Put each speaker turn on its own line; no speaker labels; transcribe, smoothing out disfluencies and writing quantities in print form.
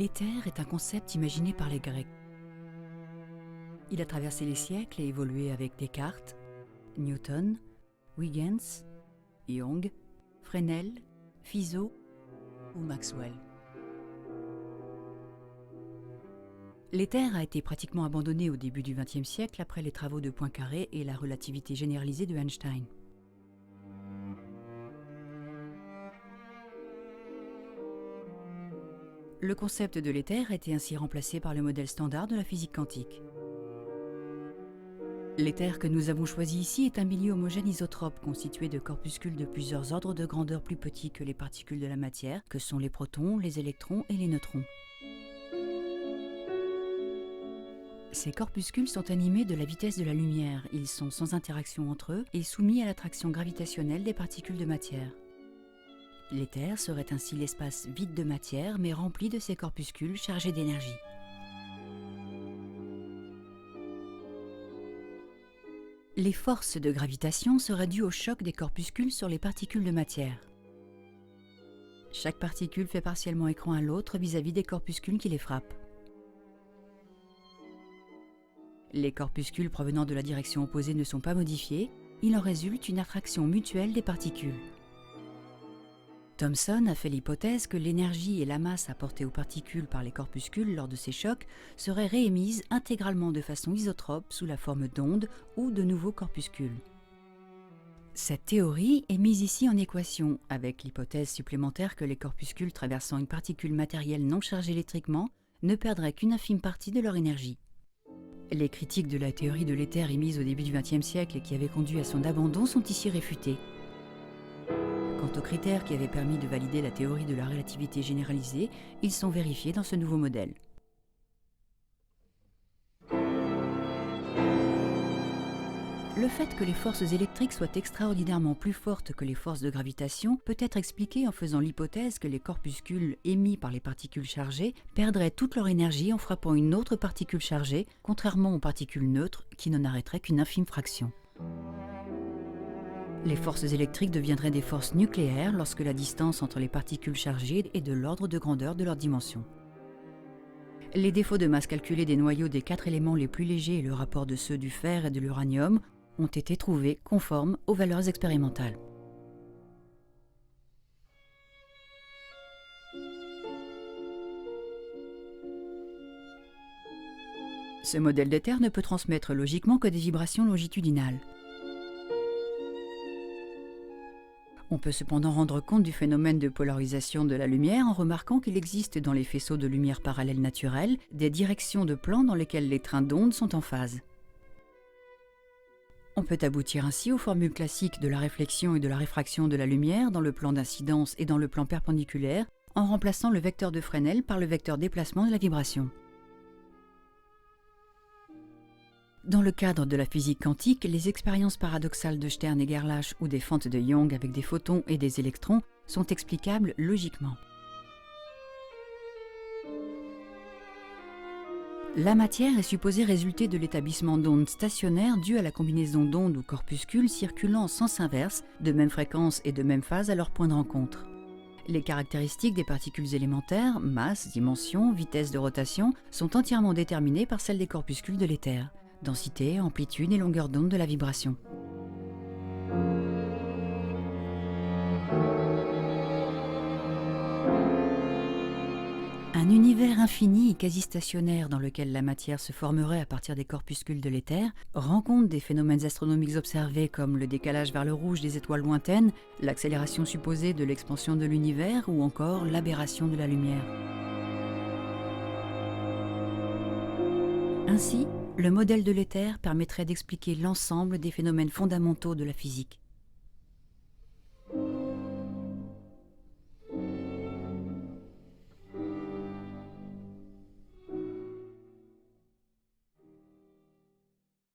L'éther est un concept imaginé par les Grecs. Il a traversé les siècles et évolué avec Descartes, Newton, Huygens, Young, Fresnel, Fizeau ou Maxwell. L'éther a été pratiquement abandonné au début du XXe siècle après les travaux de Poincaré et la relativité généralisée de Einstein. Le concept de l'éther a été ainsi remplacé par le modèle standard de la physique quantique. L'éther que nous avons choisi ici est un milieu homogène isotrope constitué de corpuscules de plusieurs ordres de grandeur plus petits que les particules de la matière, que sont les protons, les électrons et les neutrons. Ces corpuscules sont animés de la vitesse de la lumière, ils sont sans interaction entre eux et soumis à l'attraction gravitationnelle des particules de matière. L'éther serait ainsi l'espace vide de matière mais rempli de ces corpuscules chargés d'énergie. Les forces de gravitation seraient dues au choc des corpuscules sur les particules de matière. Chaque particule fait partiellement écran à l'autre vis-à-vis des corpuscules qui les frappent. Les corpuscules provenant de la direction opposée ne sont pas modifiés, il en résulte une attraction mutuelle des particules. Thomson a fait l'hypothèse que l'énergie et la masse apportées aux particules par les corpuscules lors de ces chocs seraient réémises intégralement de façon isotrope sous la forme d'ondes ou de nouveaux corpuscules. Cette théorie est mise ici en équation, avec l'hypothèse supplémentaire que les corpuscules traversant une particule matérielle non chargée électriquement ne perdraient qu'une infime partie de leur énergie. Les critiques de la théorie de l'éther émises au début du XXe siècle et qui avaient conduit à son abandon sont ici réfutées. Quant aux critères qui avaient permis de valider la théorie de la relativité généralisée, ils sont vérifiés dans ce nouveau modèle. Le fait que les forces électriques soient extraordinairement plus fortes que les forces de gravitation peut être expliqué en faisant l'hypothèse que les corpuscules émis par les particules chargées perdraient toute leur énergie en frappant une autre particule chargée, contrairement aux particules neutres qui n'en arrêteraient qu'une infime fraction. Les forces électriques deviendraient des forces nucléaires lorsque la distance entre les particules chargées est de l'ordre de grandeur de leur dimension. Les défauts de masse calculés des noyaux des 4 éléments les plus légers et le rapport de ceux du fer et de l'uranium ont été trouvés conformes aux valeurs expérimentales. Ce modèle d'éther ne peut transmettre logiquement que des vibrations longitudinales. On peut cependant rendre compte du phénomène de polarisation de la lumière en remarquant qu'il existe dans les faisceaux de lumière parallèles naturels des directions de plan dans lesquelles les trains d'ondes sont en phase. On peut aboutir ainsi aux formules classiques de la réflexion et de la réfraction de la lumière dans le plan d'incidence et dans le plan perpendiculaire en remplaçant le vecteur de Fresnel par le vecteur déplacement de la vibration. Dans le cadre de la physique quantique, les expériences paradoxales de Stern et Gerlach ou des fentes de Young avec des photons et des électrons sont explicables logiquement. La matière est supposée résulter de l'établissement d'ondes stationnaires dues à la combinaison d'ondes ou corpuscules circulant en sens inverse, de même fréquence et de même phase à leur point de rencontre. Les caractéristiques des particules élémentaires, masse, dimension, vitesse de rotation, sont entièrement déterminées par celles des corpuscules de l'éther. Densité, amplitude et longueur d'onde de la vibration. Un univers infini et quasi stationnaire dans lequel la matière se formerait à partir des corpuscules de l'éther rend compte des phénomènes astronomiques observés comme le décalage vers le rouge des étoiles lointaines, l'accélération supposée de l'expansion de l'univers ou encore l'aberration de la lumière. Ainsi, le modèle de l'éther permettrait d'expliquer l'ensemble des phénomènes fondamentaux de la physique.